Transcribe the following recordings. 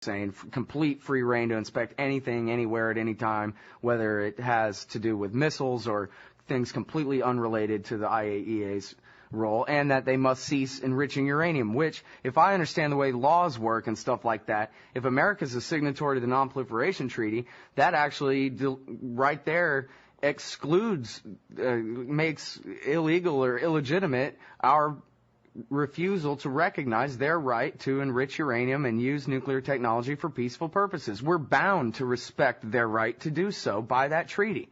saying complete free reign to inspect anything, anywhere, at any time, whether it has to do with missiles or things completely unrelated to the IAEA's role, and that they must cease enriching uranium, which, if I understand the way laws work and stuff like that, if America's a signatory to the Non-Proliferation Treaty, that actually right there excludes, makes illegal or illegitimate our refusal to recognize their right to enrich uranium and use nuclear technology for peaceful purposes. We're bound to respect their right to do so by that treaty.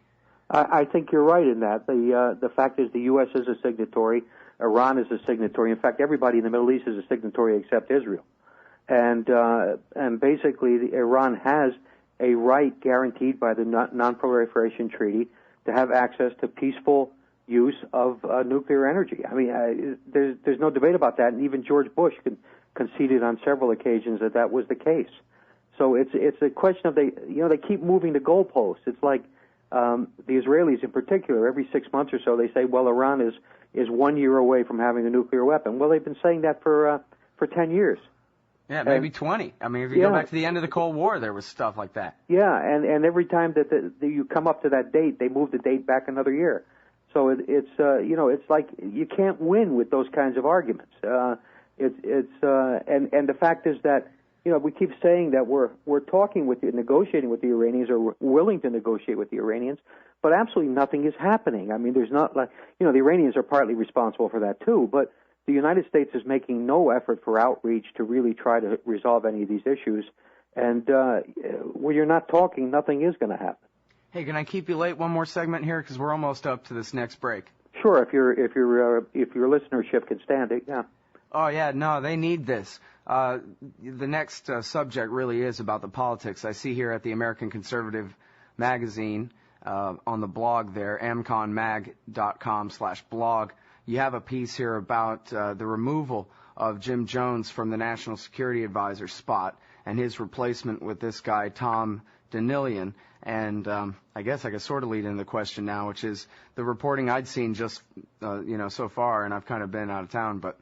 I think you're right in that. The fact is the U.S. is a signatory. Iran is a signatory. In fact, everybody in the Middle East is a signatory except Israel. And basically, Iran has a right guaranteed by the Non-Proliferation Treaty to have access to peaceful use of nuclear energy. I mean, there's no debate about that, and even George Bush conceded on several occasions that that was the case. So it's a question of they keep moving the goalposts. It's like the Israelis in particular, every 6 months or so, they say, well, Iran is 1 year away from having a nuclear weapon. Well, they've been saying that for 10 years. Yeah, maybe 20. I mean, if you go back to the end of the Cold War, there was stuff like that. Yeah, and every time that you come up to that date, they move the date back another year. So it's like you can't win with those kinds of arguments. And the fact is that we keep saying that we're talking with negotiating with the Iranians, or we're willing to negotiate with the Iranians, but absolutely nothing is happening. I mean, there's not the Iranians are partly responsible for that too, but the United States is making no effort for outreach to really try to resolve any of these issues. And when you're not talking, nothing is going to happen. Hey, can I keep you late one more segment here, because we're almost up to this next break? Sure, if your listenership can stand it, yeah. Oh yeah, no, they need this. The next subject really is about the politics. I see here at the American Conservative magazine on the blog there, amconmag.com/blog. You have a piece here about the removal of Jim Jones from the National Security Advisor spot and his replacement with this guy, Tom Danilian. And I guess I could sort of lead into the question now, which is the reporting I'd seen just, so far, and I've kind of been out of town, but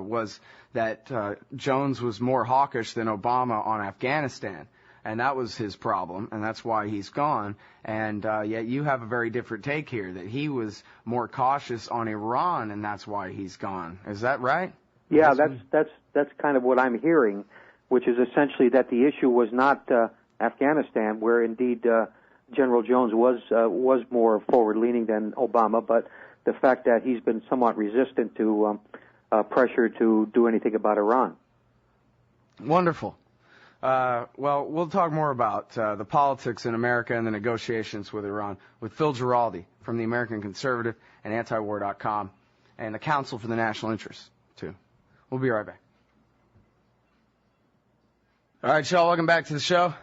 was that Jones was more hawkish than Obama on Afghanistan. And that was his problem, and that's why he's gone. And yet you have a very different take here, that he was more cautious on Iran, and that's why he's gone. Is that right? Yeah, that's kind of what I'm hearing, which is essentially that the issue was not Afghanistan, where indeed General Jones was more forward-leaning than Obama, but the fact that he's been somewhat resistant to pressure to do anything about Iran. Wonderful. Well, we'll talk more about the politics in America and the negotiations with Iran with Phil Giraldi from the American Conservative and Antiwar.com and the Council for the National Interest, too. We'll be right back. All right, y'all, welcome back to the show.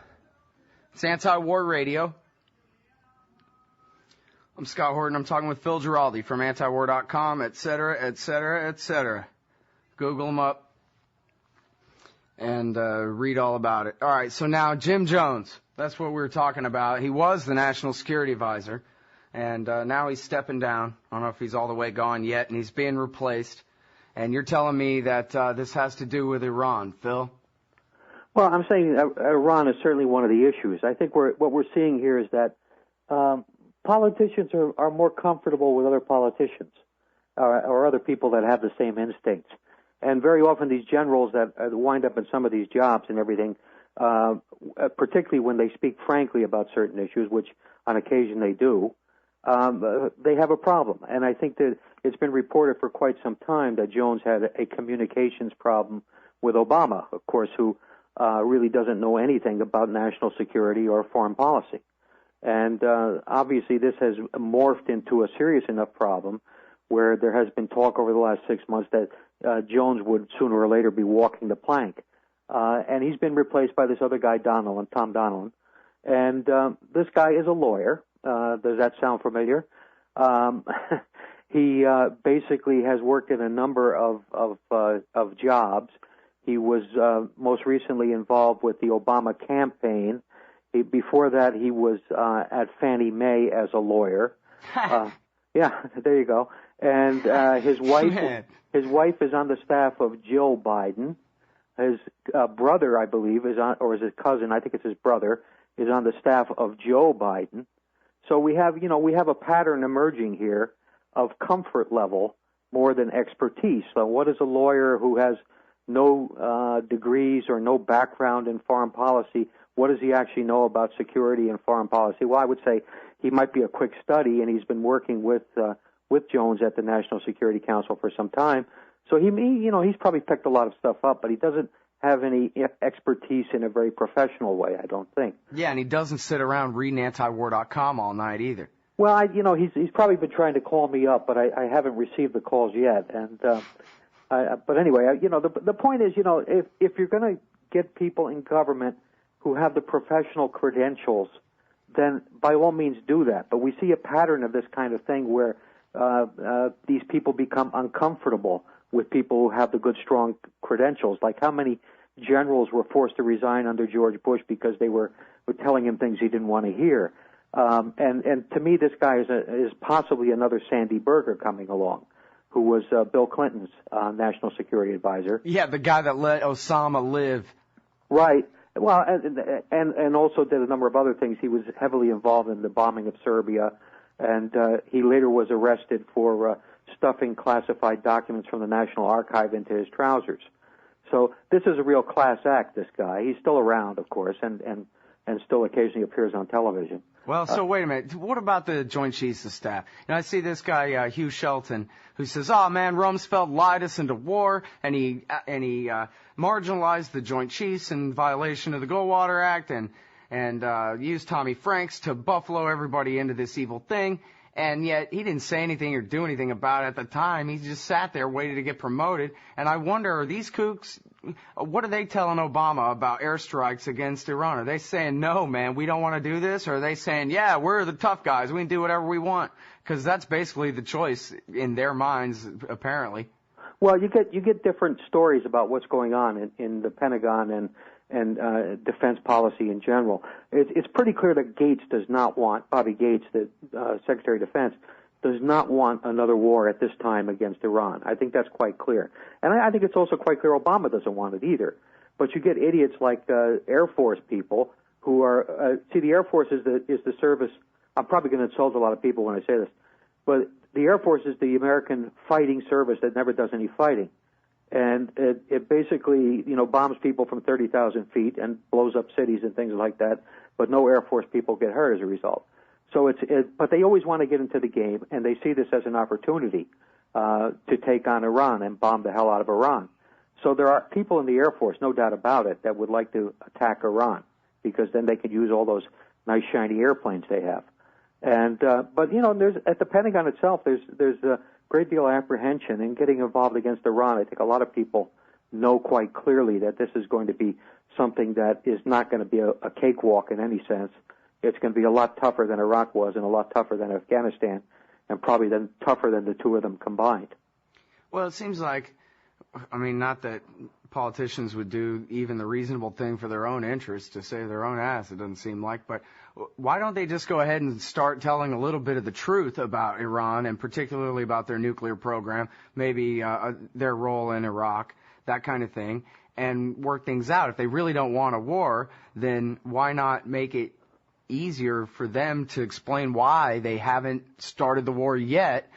It's Anti-War Radio. I'm Scott Horton. I'm talking with Phil Giraldi from Antiwar.com, et cetera, et cetera, et cetera. Google him up and read all about it. All right, so now Jim Jones, that's what we were talking about. He was the National Security Advisor, and now he's stepping down. I don't know if he's all the way gone yet, and he's being replaced. And you're telling me that this has to do with Iran, Phil? Well, I'm saying Iran is certainly one of the issues. I think what we're seeing here is that politicians are more comfortable with other politicians or other people that have the same instincts. And very often these generals that wind up in some of these jobs and everything, particularly when they speak frankly about certain issues, which on occasion they do, they have a problem. And I think that it's been reported for quite some time that Jones had a communications problem with Obama, of course, who really doesn't know anything about national security or foreign policy. And obviously this has morphed into a serious enough problem where there has been talk over the last 6 months that Jones would sooner or later be walking the plank. And he's been replaced by this other guy, Tom Donilon. And this guy is a lawyer. Does that sound familiar? He basically has worked in a number of jobs. He was most recently involved with the Obama campaign. Before that, he was at Fannie Mae as a lawyer. Yeah, there you go. And his wife is on the staff of Joe Biden. his brother, I believe, is on, or is his cousin, I think it's his brother, is on the staff of Joe Biden. So we have a pattern emerging here of comfort level more than expertise. So what is a lawyer who has no degrees or no background in foreign policy, what does he actually know about security and foreign policy? Well, I would say he might be a quick study, and he's been working with Jones at the National Security Council for some time. So he's probably picked a lot of stuff up, but he doesn't have any expertise in a very professional way, I don't think. Yeah, and he doesn't sit around reading Antiwar.com all night either. Well, he's probably been trying to call me up, but I haven't received the calls yet. And but anyway, the point is, if you're going to get people in government who have the professional credentials, then by all means do that. But we see a pattern of this kind of thing where these people become uncomfortable with people who have the good, strong credentials. Like how many generals were forced to resign under George Bush because they were telling him things he didn't want to hear. And to me, this guy is possibly another Sandy Berger coming along, who was Bill Clinton's national security advisor. Yeah, the guy that let Osama live. Right. Well, and also did a number of other things. He was heavily involved in the bombing of Serbia, and he later was arrested for stuffing classified documents from the National Archive into his trousers. So this is a real class act, this guy. He's still around, of course, and still occasionally appears on television. Well, so wait a minute. What about the Joint Chiefs of Staff? I see this guy, Hugh Shelton, who says, oh, man, Rumsfeld lied us into war, and he marginalized the Joint Chiefs in violation of the Goldwater Act and used Tommy Franks to buffalo everybody into this evil thing. And yet he didn't say anything or do anything about it at the time. He just sat there waiting to get promoted. And I wonder, are these kooks, what are they telling Obama about airstrikes against Iran? Are they saying, no, man, we don't want to do this? Or are they saying, yeah, we're the tough guys. We can do whatever we want? Because that's basically the choice in their minds, apparently. Well, you get different stories about what's going on in the Pentagon and defense policy in general. It's pretty clear that Gates does not want, Bobby Gates, the Secretary of Defense, does not want another war at this time against Iran. I think that's quite clear. And I think it's also quite clear Obama doesn't want it either. But you get idiots like Air Force people who are, the Air Force is the service, I'm probably going to insult a lot of people when I say this, but the Air Force is the American fighting service that never does any fighting. And it basically, bombs people from 30,000 feet and blows up cities and things like that, but no Air Force people get hurt as a result. So but they always want to get into the game, and they see this as an opportunity to take on Iran and bomb the hell out of Iran. So there are people in the Air Force, no doubt about it, that would like to attack Iran because then they could use all those nice shiny airplanes they have. And but there's at the Pentagon itself, there's a great deal of apprehension in getting involved against Iran. I think a lot of people know quite clearly that this is going to be something that is not going to be a cakewalk in any sense. It's going to be a lot tougher than Iraq was and a lot tougher than Afghanistan and probably tougher than the two of them combined. Well, it seems like, not that politicians would do even the reasonable thing for their own interests to save their own ass, it doesn't seem like, but why don't they just go ahead and start telling a little bit of the truth about Iran and particularly about their nuclear program, maybe their role in Iraq, that kind of thing, and work things out? If they really don't want a war, then why not make it easier for them to explain why they haven't started the war yet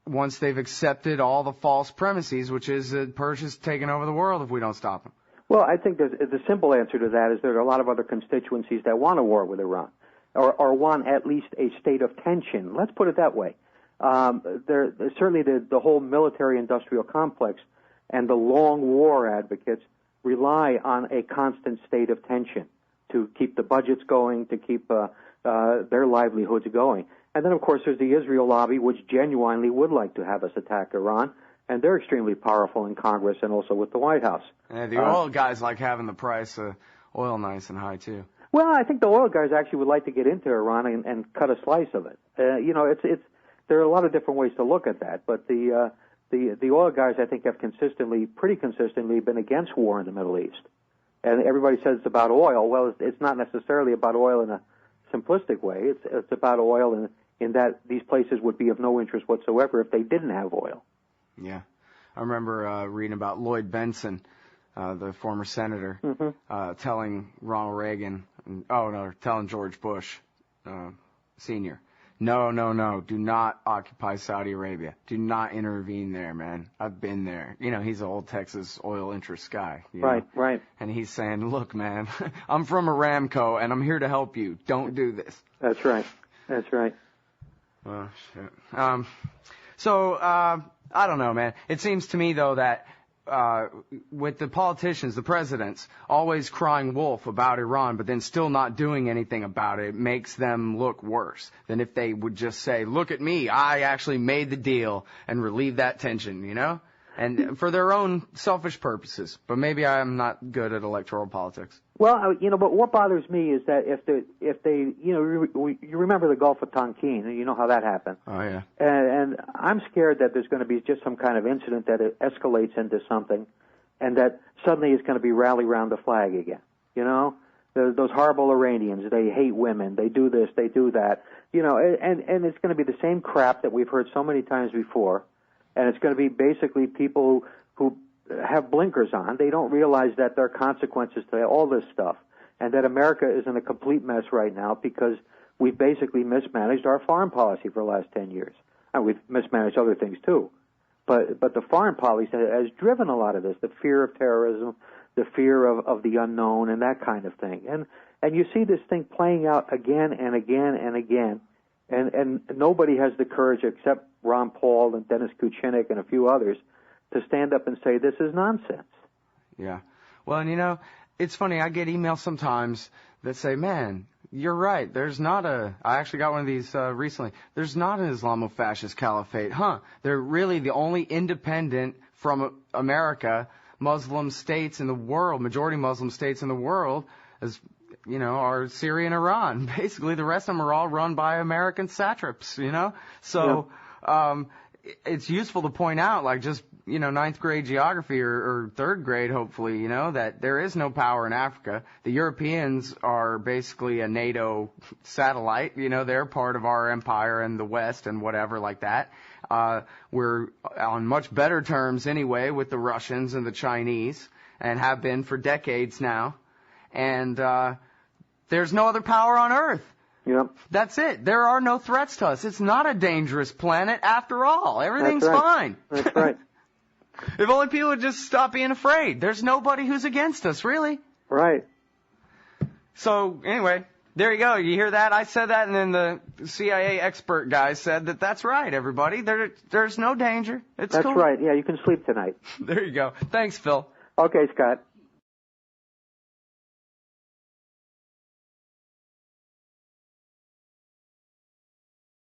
once they've accepted all the false premises, which is that Persia's taking over the world if we don't stop them? Well, I think the simple answer to that is there are a lot of other constituencies that want a war with Iran, or want at least a state of tension. Let's put it that way. Certainly the whole military-industrial complex and the long war advocates rely on a constant state of tension to keep the budgets going, to keep their livelihoods going. And then, of course, there's the Israel lobby, which genuinely would like to have us attack Iran, and they're extremely powerful in Congress and also with the White House. Yeah, the oil guys like having the price of oil nice and high, too. Well, I think the oil guys actually would like to get into Iran and cut a slice of it. There are a lot of different ways to look at that, but the oil guys, I think, have pretty consistently been against war in the Middle East. And everybody says it's about oil. Well, it's not necessarily about oil in a simplistic way. It's about oil in that these places would be of no interest whatsoever if they didn't have oil. Yeah. I remember reading about Lloyd Benson, the former senator, Mm-hmm. telling Ronald Reagan, telling George Bush, Sr., no, do not occupy Saudi Arabia. Do not intervene there, man. I've been there. He's an old Texas oil interest guy. Right. And he's saying, look, man, I'm from Aramco, and I'm here to help you. Don't do this. That's right. Oh, shit. So, I don't know, man. It seems to me, though, that with the politicians, the presidents, always crying wolf about Iran, but then still not doing anything about it, makes them look worse than if they would just say, look at me, I actually made the deal, and relieve that tension, And for their own selfish purposes. But maybe I'm not good at electoral politics. Well, but what bothers me is that if they, you remember the Gulf of Tonkin, you know how that happened. Oh, yeah. And I'm scared that there's going to be just some kind of incident that it escalates into something, and that suddenly it's going to be rally round the flag again. Those horrible Iranians, they hate women, they do this, they do that, and it's going to be the same crap that we've heard so many times before, and it's going to be basically people who have blinkers on. They don't realize that there are consequences to all this stuff, and that America is in a complete mess right now because we've basically mismanaged our foreign policy for the last 10 years. And we've mismanaged other things too. But the foreign policy has driven a lot of this, the fear of terrorism, the fear of the unknown, and that kind of thing. And you see this thing playing out again and again and again, and nobody has the courage except Ron Paul and Dennis Kucinich and a few others to stand up and say this is nonsense. Yeah. Well, and it's funny, I get emails sometimes that say, man, you're right, I actually got one of these recently, there's not an Islamo-fascist caliphate, They're really the only independent from America Muslim states in the world, majority Muslim states in the world, as are Syria and Iran. Basically, the rest of them are all run by American satraps, So, it's useful to point out, like just, ninth grade geography or third grade, hopefully, that there is no power in Africa. The Europeans are basically a NATO satellite. They're part of our empire and the West and whatever like that. We're on much better terms anyway with the Russians and the Chinese and have been for decades now. And, there's no other power on Earth. Yep. That's it. There are no threats to us. It's not a dangerous planet after all. Everything's fine. That's right. If only people would just stop being afraid. There's nobody who's against us, really. Right. So, anyway, there you go. You hear that? I said that, and then the CIA expert guy said that that's right, everybody. There's no danger. It's That's cool. right. Yeah, you can sleep tonight. There you go. Thanks, Phil. Okay, Scott.